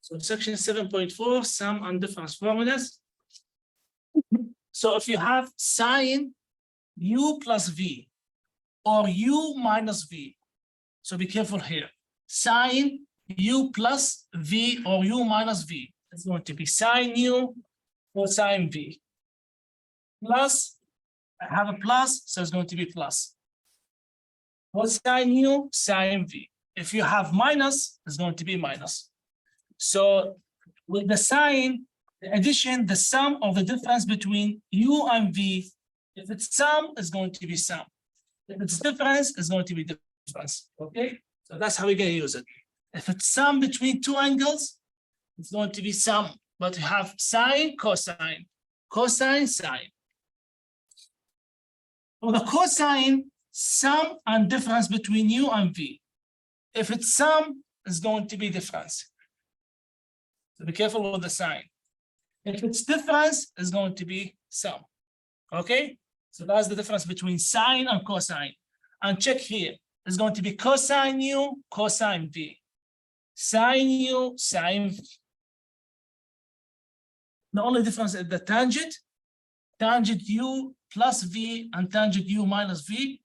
So section 7.4, sum and difference formulas. So if you have sine u plus v or u minus v, so be careful here. Sine u plus v or u minus v. It's going to be sine u or sine v. Plus, I have a plus, so it's going to be plus. Cosine u, sine v. If you have minus, it's going to be minus. So with the sign, the addition, the sum of the difference between u and v, if it's sum, it's going to be sum. If it's difference, it's going to be difference. Okay, so that's how we're going to use it. If it's sum between two angles, it's going to be sum, but you have sine, cosine, cosine, sine. For the cosine, sum and difference between u and v. If it's sum, it's going to be difference. So be careful with the sign. If it's difference, it's going to be sum. Okay, so that's the difference between sine and cosine. And check here, it's going to be cosine u, cosine v. Sine u, sine v. The only difference is the tangent. Tangent u plus v and tangent u minus v.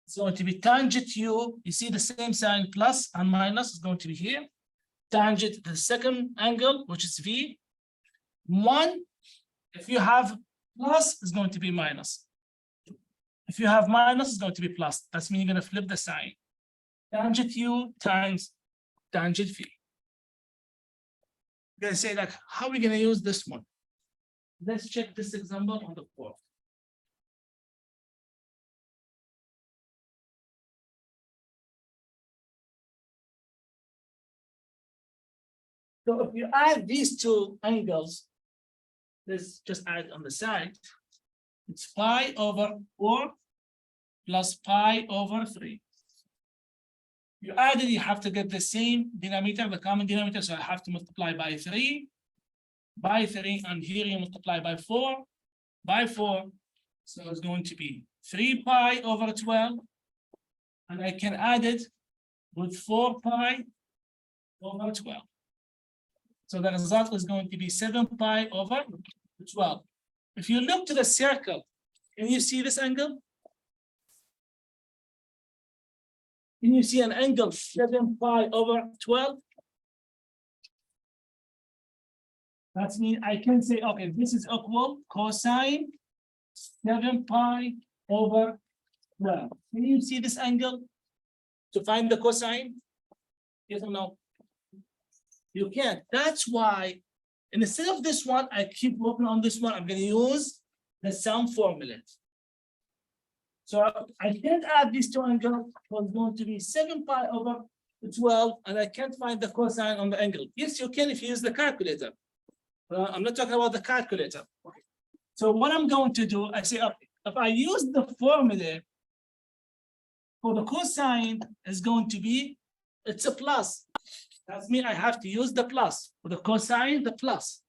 It's going to be tangent u. You see the same sign, plus and minus is going to be here. Tangent the second angle, which is v. One, if you have plus, is going to be minus. If you have minus, it's going to be plus. That's mean you're going to flip the sign. Tangent u times tangent v. You're going to say, like, how are we going to use this one? Let's check this example on the board. So if you add these two angles, let's just add on the side, it's pi over 4 plus pi over 3. You add it, you have to get the same denominator, the common denominator, so I have to multiply by 3, and here you multiply by 4, so it's going to be 3 pi over 12, and I can add it with 4 pi over 12. So the result is going to be 7 pi over 12. If you look to the circle, can you see this angle? Can you see an angle 7 pi over 12? That means I can say, okay, this is equal cosine 7 pi over 12. Can you see this angle to find the cosine? Yes or no? You can't. That's why, instead of this one, I keep working on this one. I'm going to use the sum formula. So I can't add these two angles. So it's going to be 7 pi over 12, and I can't find the cosine on the angle. Yes, you can if you use the calculator. I'm not talking about the calculator. So what I'm going to do, I say, okay, if I use the formula for the cosine, is going to be, it's a plus. That means I have to use the plus. For the cosine, the plus.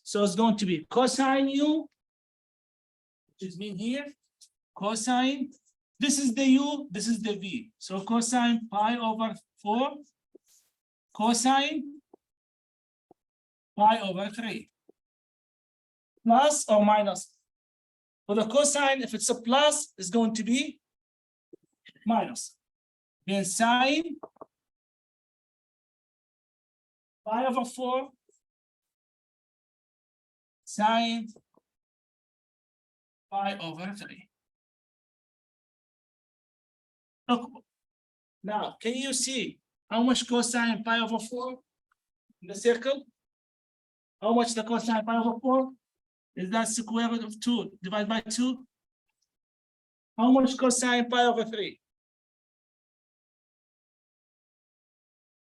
So it's going to be cosine u, which is mean here, cosine. This is the u, this is the v. So cosine pi over 4, cosine pi over 3. Plus or minus. For the cosine, if it's a plus, it's going to be minus. Then sine pi over 4, sine pi over 3. Look, now, can you see how much cosine pi over 4 in the circle? How much the cosine pi over 4? Is that square root of 2 divided by 2? How much cosine pi over 3?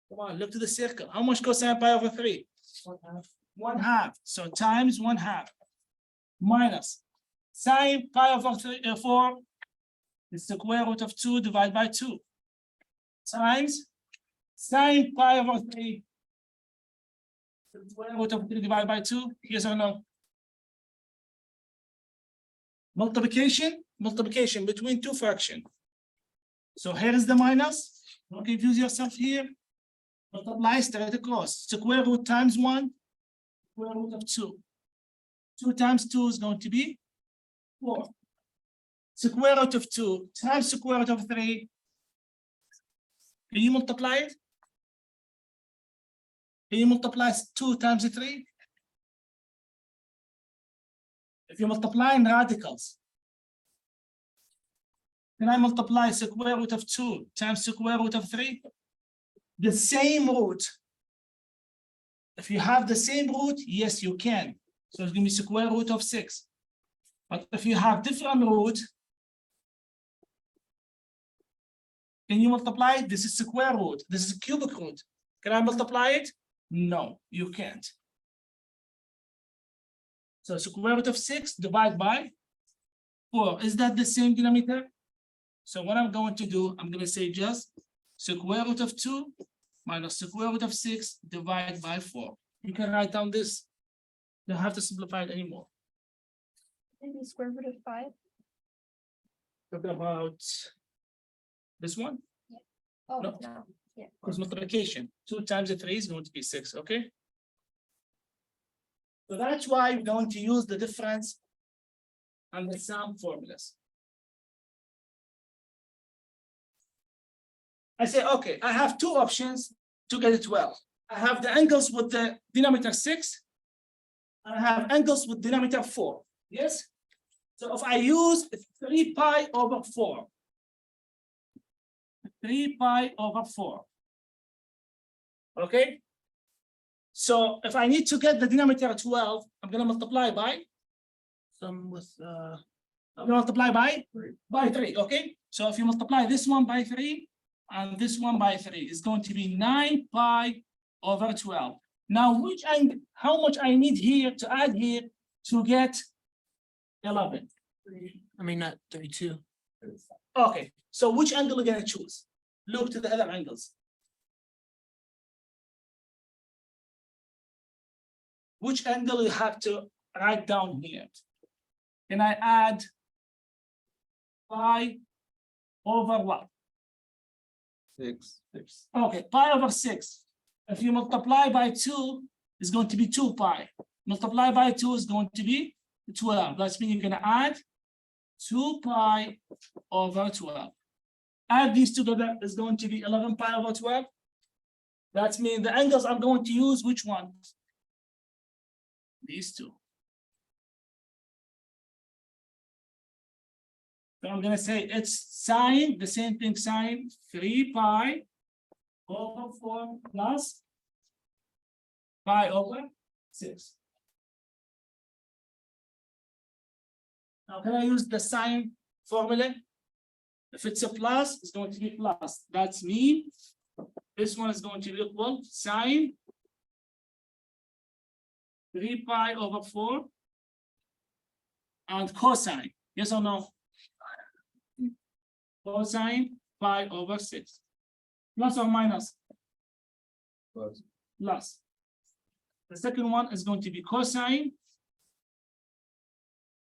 Come on, look to the circle. How much cosine pi over 3? 1/2. So times 1/2 minus sine pi over 4 is the square root of 2 divided by 2 times sine pi over 3 the square root of 3 divided by 2. Yes or no? Multiplication between two fractions. So here is the minus. Don't confuse yourself here. Multiply straight across. Square root times 1, square root of 2. 2 times 2 is going to be 4. Square root of 2 times square root of 3. Can you multiply it? Can you multiply 2 times 3? If you multiply in radicals, can I multiply square root of 2 times square root of 3? The same root. If you have the same root, yes, you can. So it's going to be square root of 6. But if you have different root, can you multiply it? This is square root. This is cubic root. Can I multiply it? No, you can't. So square root of 6 divided by 4. Is that the same denominator? So what I'm going to do, I'm going to say just square root of 2 minus square root of 6 divided by 4. You can write down this. You don't have to simplify it anymore. Maybe square root of 5. Talking about this one, Oh, No. no. Yeah. because multiplication. 2 times 3 is going to be 6, okay? So that's why we're going to use the difference and the sum formulas. I say, okay, I have two options to get it 12. I have the angles with the denominator 6, and I have angles with denominator 4. Yes? So if I use 3 pi over 4, 3 pi over 4. Okay? So if I need to get the denominator 12, I'm going to multiply by some with I'm going to multiply by 3. Okay? So if you multiply this one by 3 and this one by 3, it's going to be 9 pi over 12. Now, how much I need here to add here to get 11? I mean, not 32. Okay, so which angle are you going to choose? Look to the other angles. Which angle you have to write down here? Can I add pi over what? 6. Okay, pi over 6. If you multiply by 2, it's going to be 2 pi. Multiply by 2 is going to be 12. That means you're going to add 2 pi over 12. Add these together is going to be 11 pi over 12. That means the angles I'm going to use, which ones? These two. So I'm going to say it's sine, the same thing, sine 3 pi over 4 plus pi over 6. Now, can I use the sine formula? If it's a plus, it's going to be plus. That's mean this one is going to be equal sine 3 pi over 4 and cosine. Yes or no? Cosine pi over 6. Plus or minus? Plus. The second one is going to be cosine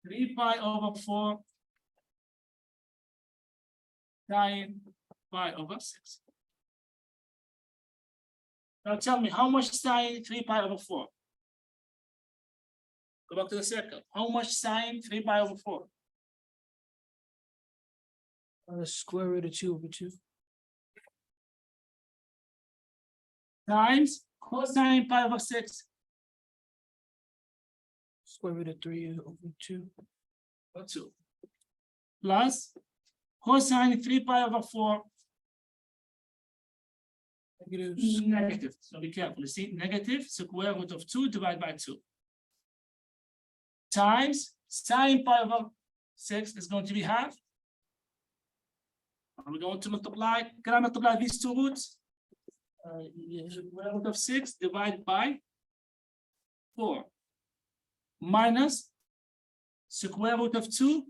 3 pi over 4 sine pi over 6. Now tell me, how much sine 3 pi over 4? Go back to the circle. How much sine 3 pi over 4? Square root of 2 over 2. Times cosine pi over 6. Square root of 3 over 2. Or 2. Plus cosine 3 pi over 4. Negatives. Negative. So be careful. You see, negative square root of 2 divided by 2. Times sine pi over 6 is going to be half. And we're going to multiply. Can I multiply these two roots? Square root of 6 divided by 4 minus square root of 2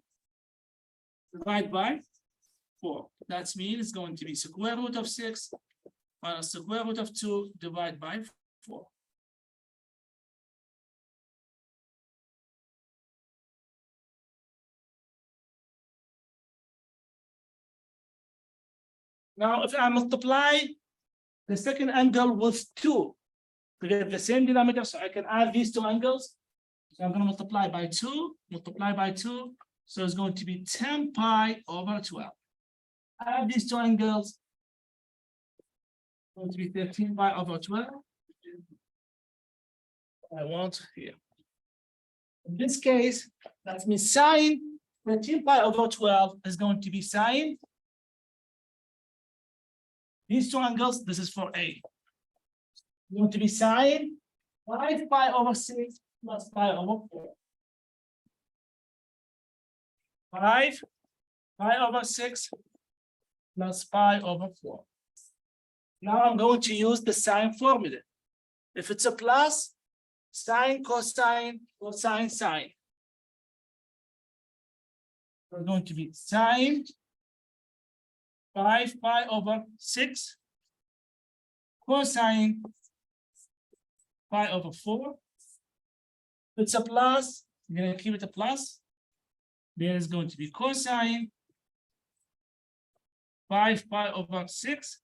divided by 4. That means it's going to be square root of 6 minus square root of 2 divided by 4. Now, if I multiply the second angle with 2 to get the same denominator, so I can add these two angles. So I'm gonna multiply by 2, multiply by 2, so it's going to be 10 pi over 12. Add these two angles, going to be 13 pi over 12. I want here. In this case, that means sine 13 pi over 12 is going to be sine. These two angles, this is for A. Going to be sine 5 pi over 6 plus pi over 4. 5 pi over 6 plus pi over 4. Now I'm going to use the sine formula. If it's a plus, sine, cosine, cosine, sine. We're going to be sine 5 pi over 6 cosine pi over 4. If it's a plus, you're going to keep it a plus. Then it's going to be cosine 5 pi over 6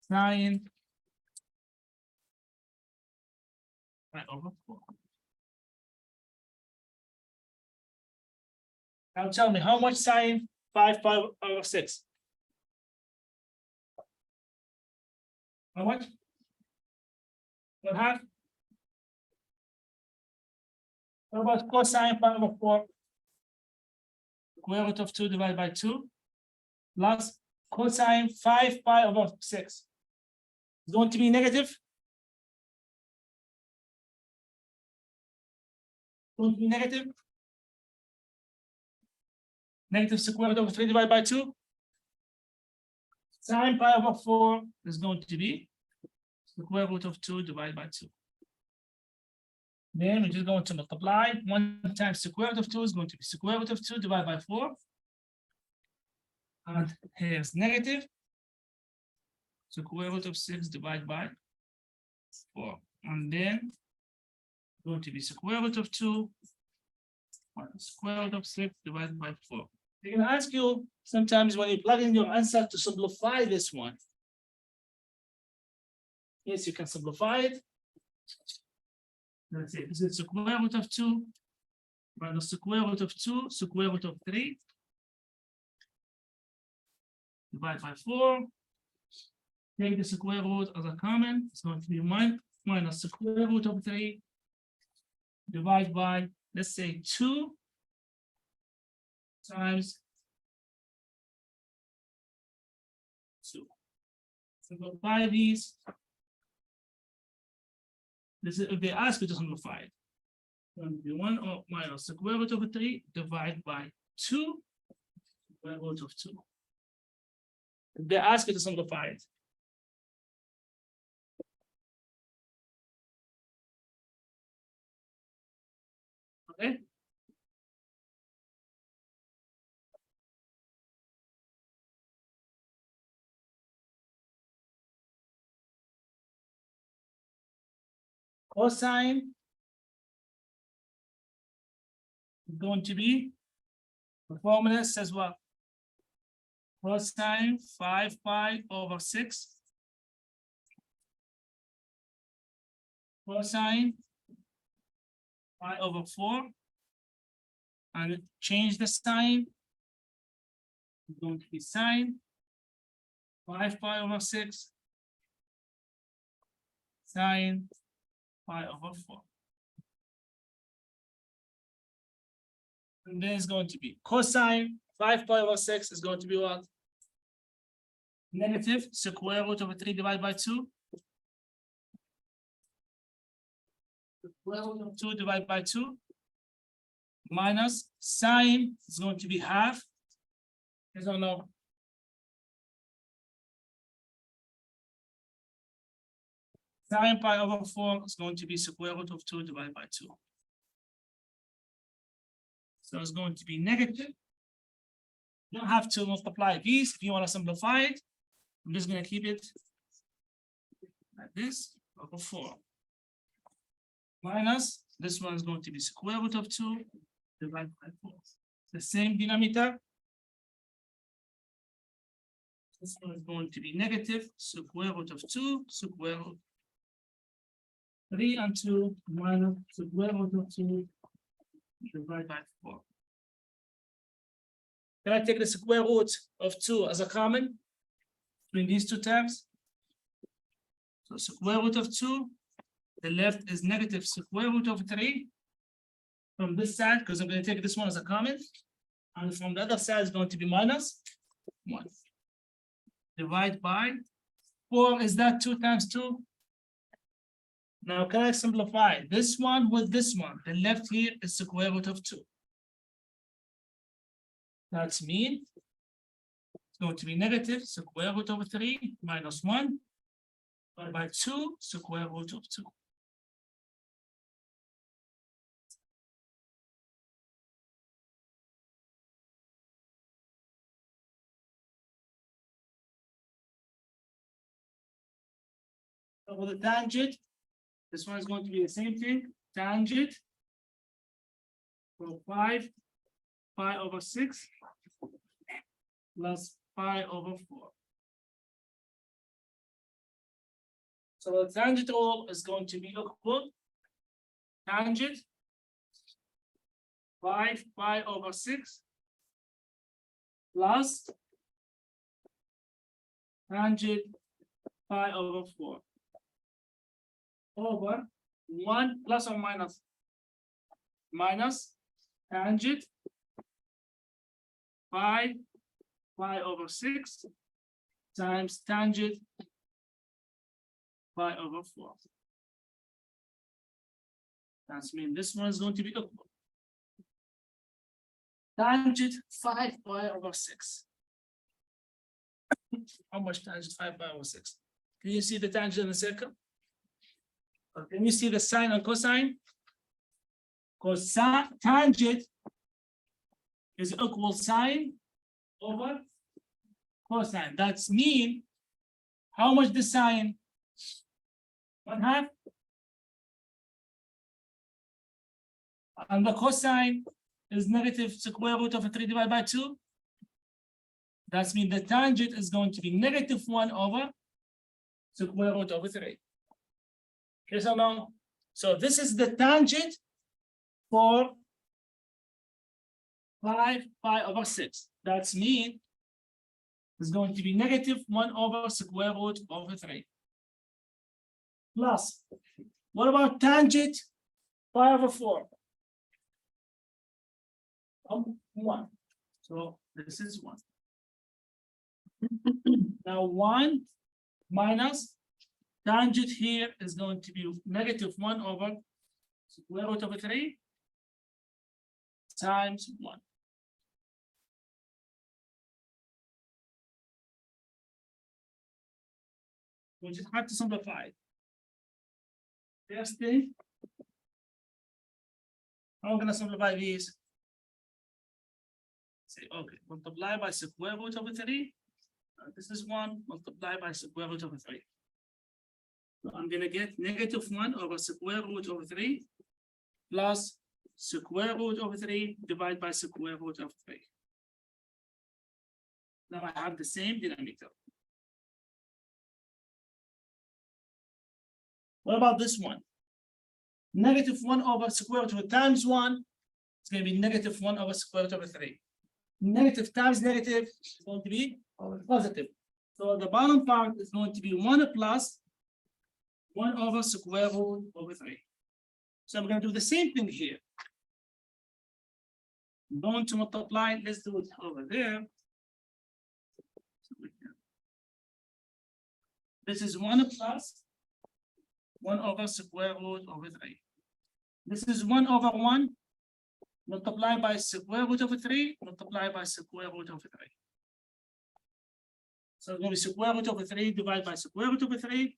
sine pi over 4. Now tell me how much sine 5 pi over 6? How much? 1/2? What about cosine pi over 4? Square root of 2 divided by 2 plus cosine 5 pi over 6. It's going to be negative. Going to be negative. Negative square root of 3 divided by 2. Sine pi over 4 is going to be square root of 2 divided by 2. Then we're just going to multiply. 1 times square root of 2 is going to be square root of 2 divided by 4. And here's negative square root of 6 divided by 4. And then going to be square root of 2 minus square root of 6 divided by 4. They're going to ask you sometimes when you plug in your answer to simplify this one. Yes, you can simplify it. Let's say this is square root of 2 minus square root of 2 square root of 3 divided by 4. Take the square root as a common. It's going to be 1 minus square root of 3 divided by, let's say, 2 times 2. Simplify these. This is if they ask you to simplify it. It's going to be 1 minus square root of 3 divided by 2 square root of 2. If they ask you to simplify it. Okay. Cosine is going to be, the formula says what? Cosine 5 pi over 6 cosine pi over 4, and change the sign. It's going to be sine 5 pi over 6 sine pi over 4. And then it's going to be cosine 5 pi over 6 is going to be what? Negative square root of 3 divided by 2. Square root of 2 divided by 2 minus sine is going to be half. Yes or no? Sine pi over 4 is going to be square root of 2 divided by 2. So it's going to be negative. You don't have to multiply these. If you want to simplify it, I'm just going to keep it like this over 4. Minus this one is going to be square root of 2 divided by 4. The same denominator. This one is going to be negative square root of 2 square root 3 and 2 minus square root of 2 divided by 4. Can I take the square root of 2 as a common between these two terms? So square root of 2, the left is negative square root of 3 from this side, because I'm going to take this one as a common. And from the other side is going to be minus 1. Divide by 4, is that 2 times 2? Now, can I simplify this one with this one? The left here is square root of 2. That's mean it's going to be negative square root of 3 minus 1 divided by 2 square root of 2. So with the tangent, this one is going to be the same thing, tangent from 5 pi over 6 plus pi over 4. So the tangent rule is going to be equal tangent 5 pi over 6 plus tangent pi over 4 over 1 plus or minus tangent 5 pi over 6 times tangent pi over 4. That's mean this one is going to be equal tangent 5 pi over 6. How much tangent 5 pi over 6? Can you see the tangent in the circle? Or can you see the sine and cosine? Because tangent is equal sine over cosine. That's mean how much the sine? 1/2. And the cosine is negative square root of 3 divided by 2. That's mean the tangent is going to be negative 1 over square root of 3. Yes or no? So this is the tangent for 5 pi over 6. That's mean it's going to be negative 1 over square root over 3. Plus, what about tangent pi over 4? 1. So this is 1. Now 1 minus tangent here is going to be negative 1 over square root of 3 times 1. We just have to simplify it. First thing, I'm going to simplify these. Say, okay, multiply by square root of 3. This is 1, multiply by square root of 3. So I'm going to get negative 1 over square root of 3 plus square root of 3 divided by square root of 3. Now I have the same denominator. What about this one? Negative 1 over square root of times 1, it's going to be negative 1 over square root of 3. Negative times negative is going to be positive. So the bottom part is going to be 1 plus 1 over square root over 3. So I'm going to do the same thing here. I'm going to multiply, let's do it over there. This is 1 plus 1 over square root over 3. This is 1 over 1, multiply by square root over 3, multiply by square root over 3. So it's going to be square root over 3 divided by square root over 3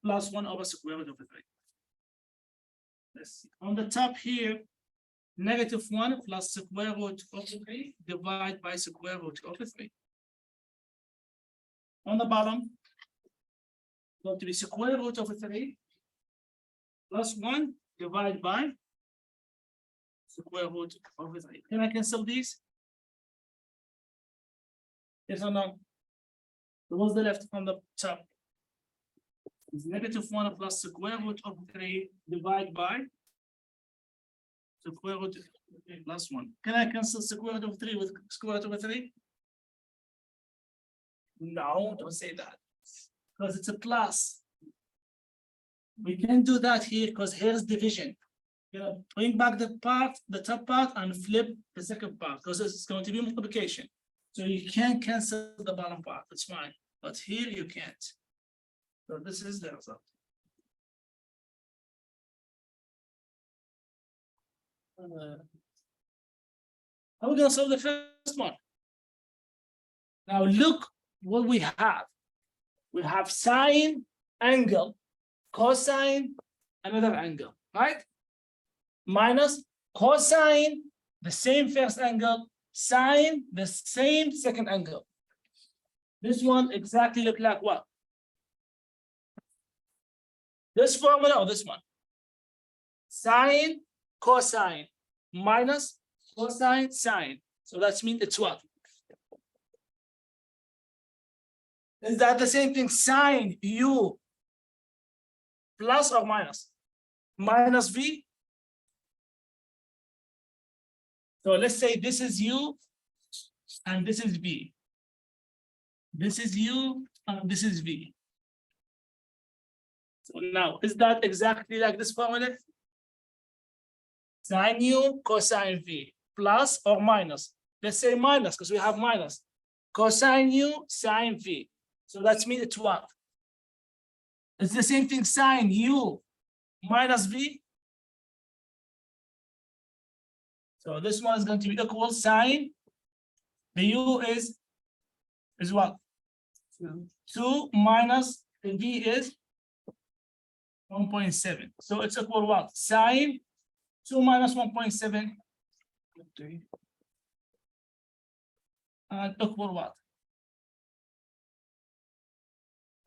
plus 1 over square root over 3. Let's see. On the top here, negative 1 plus square root over 3 divided by square root over 3. On the bottom, going to be square root over 3 plus 1 divided by square root over 3. Can I cancel these? Yes or no? What's the left from the top? Is -1 plus square root of 3 divided by square root of 3 plus 1. Can I cancel square root of 3 with square root of 3? No, don't say that. Because it's a plus. We can do that here because here's division. You know, bring back the part, the top part, and flip the second part because it's going to be multiplication. So you can cancel the bottom part, it's fine, but here you can't. So this is the result. How are we gonna solve the first one? Now look what we have. We have sine, angle, cosine, another angle, right? Minus cosine, the same first angle, sine, the same second angle. This one exactly look like what? This formula or this one? Sine, cosine, minus cosine, sine. So that means it's what? Is that the same thing? Sine u plus or minus? Minus v? So let's say this is u and this is v. This is u and this is v. So now, is that exactly like this formula? Sine u cosine v plus or minus? Let's say minus because we have minus. Cosine u sine v. So that means it's what? It's the same thing, sine u minus v. So this one is going to be equal sine. The u is what? 2 minus the v is 1.7. So it's equal what? Sine 2 minus 1.7 3. and equal what?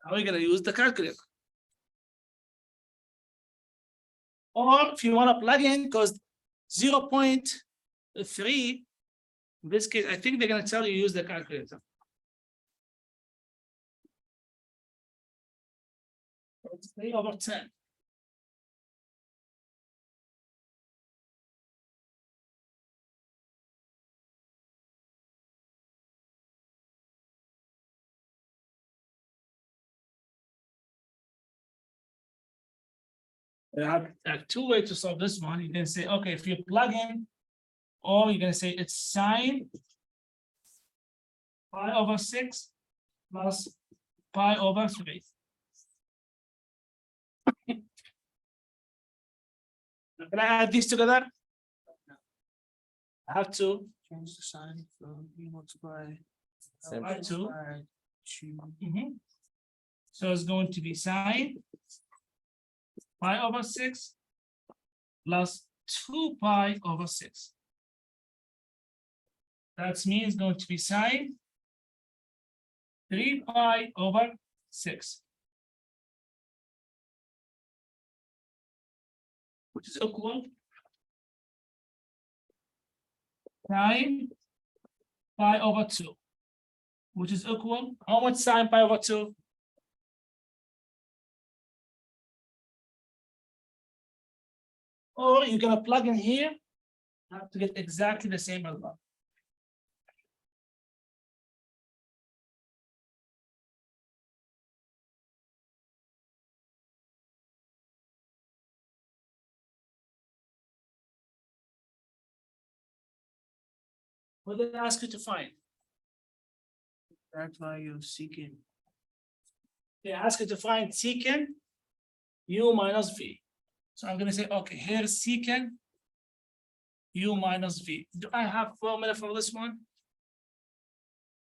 How are we going to use the calculator? Or if you want to plug in, because 0.3, in this case, I think they're going to tell you use the calculator. It's 3/10. You have two ways to solve this one. You can say, okay, if you plug in, or you're gonna say it's sine pi over 6 plus pi over 3. Can I add these together? I have to. Change the sign from u multiply. I have to. by 2. So it's going to be sine pi over 6 plus 2 pi over 6. That means going to be sine 3 pi over 6. Which is equal sine pi over 2. Which is equal, how much sine pi over 2? Or you're gonna plug in here, have to get exactly the same result. What did I ask you to find? Exact value of secant. They ask you to find secant u minus v. So I'm gonna say, okay, here's secant u minus v. Do I have formula for this one?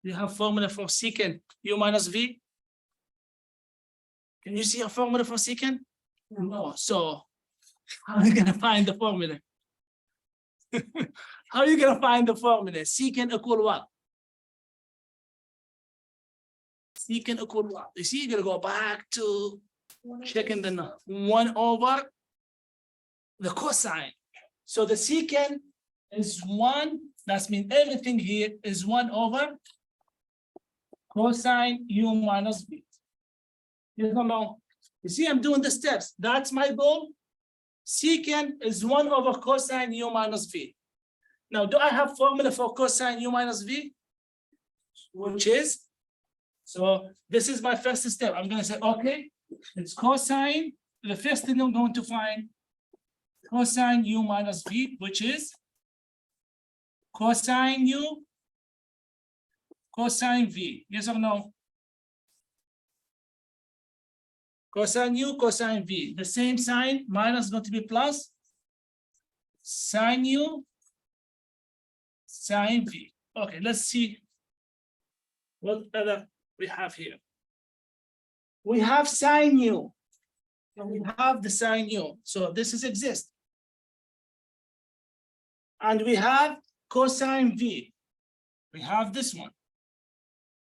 Do you have formula for secant u minus v? Can you see a formula for secant? No. So how are you gonna find the formula? How are you gonna find the formula? Secant equal what? Secant equal what? You see, you're gonna go back to checking the 1 over the cosine. So the secant is 1. That means everything here is 1 over cosine u minus v. Yes or no? You see, I'm doing the steps. That's my goal. Secant is 1 over cosine u minus v. Now, do I have formula for cosine u minus v? Which is, so this is my first step. I'm gonna say, okay, it's cosine. The first thing I'm going to find cosine u minus v, which is cosine u cosine v. Yes or no? Cosine u, cosine v. The same sign, minus going to be plus. Sine u, sine v. Okay, let's see what other we have here. We have sine u. And we have the sine u. So this is exist. And we have cosine v. We have this one.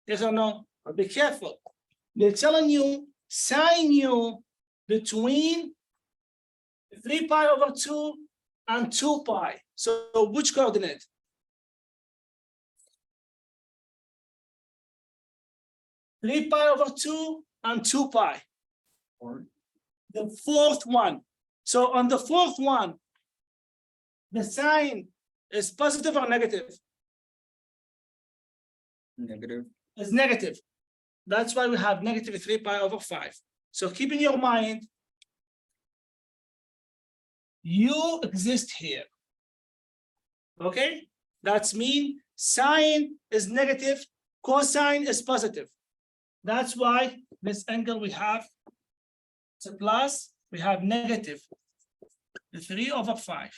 Yes or no? But be careful. They're telling you sine u between 3 pi over 2 and 2 pi. So which coordinate? Three pi over 2 and 2 pi. The fourth one. So on the fourth one, the sign is positive or negative? Negative. Is negative. That's why we have negative 3 pi over 5. So keep in your mind, u exists here. Okay, that's mean sine is negative, cosine is positive. That's why this angle we have, it's a plus, we have negative 3 over 5.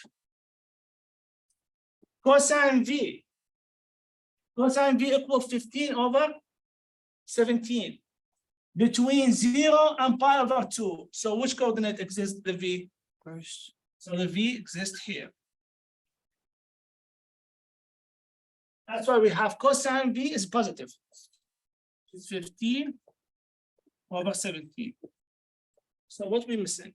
Cosine v. Cosine v equals 15 over 17. Between 0 and pi over 2. So which coordinate exists the v? First. So the v exists here. That's why we have cosine v is positive. It's 15 over 17. So what we missing?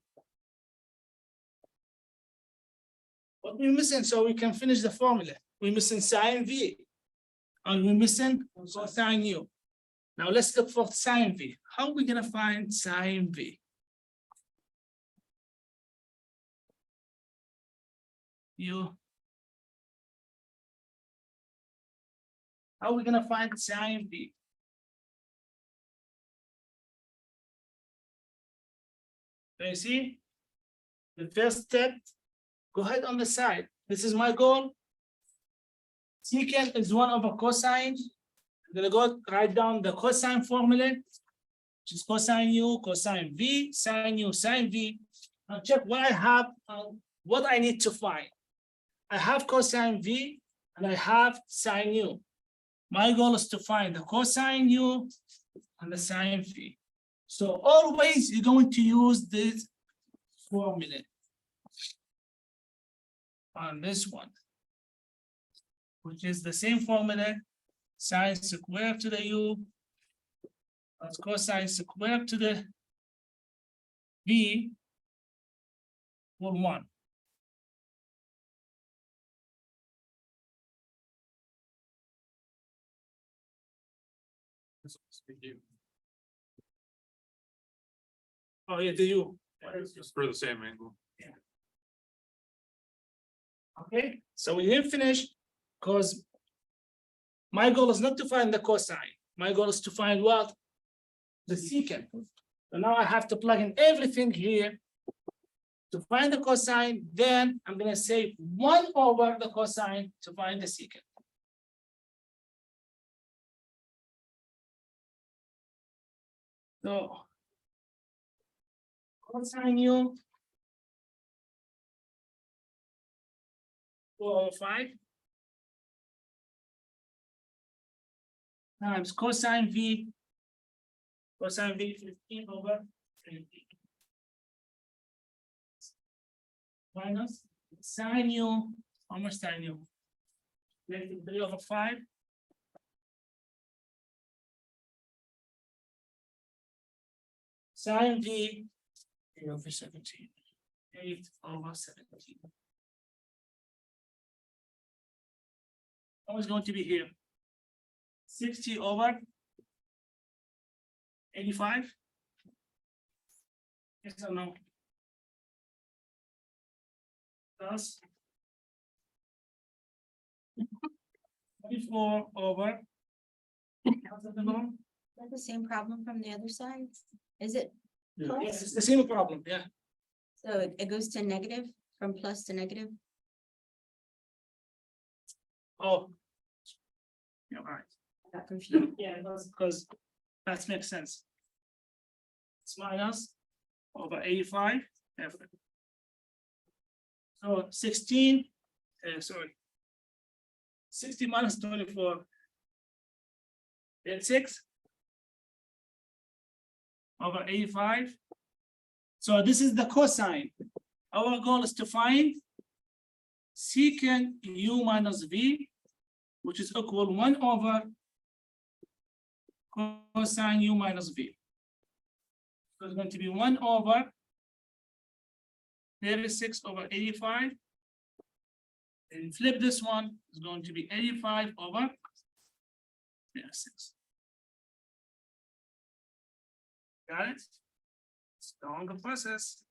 What we missing so we can finish the formula? We're missing sine v. And we're missing cosine u. Now let's look for sine v. How are we gonna find sine v? How are we gonna find sine v? Do you see? The first step, go ahead on the side. This is my goal. Secant is 1 over cosine. I'm gonna go write down the cosine formula, which is cosine u, cosine v, sine u, sine v. Now check what I have, what I need to find. I have cosine v and I have sine u. My goal is to find the cosine u and the sine v. So always you're going to use this formula on this one, which is the same formula, sine squared to the u plus cosine squared to the v for 1. Oh, yeah, the u. Just for the same angle. Okay, so we didn't finish because my goal is not to find the cosine. My goal is to find what? The secant. So now I have to plug in everything here to find the cosine. Then I'm gonna say 1 over the cosine to find the secant. So cosine u 4 over 5 times cosine v 15 over 20 minus sine u, how much sine u? Negative 3 over 5 sine v 8 over 17. 8 over 17. How is going to be here? 60 over 85? Yes or no? Plus 24 over. What's the number? Is that the same problem from the other side? Is it? Yes, it's the same problem, yeah. So it goes to negative, from plus to negative? Oh. Yeah, all right. I got confused. Yeah, that's because that makes sense. It's minus over 85. F. So 16, sorry. 60 minus 24. It's 6 over 85. So this is the cosine. Our goal is to find secant u minus v, which is equal 1 over cosine u minus v. So it's going to be 1 over 36 over 85. And flip this one, it's going to be 85 over 36. Got it? It's a longer process.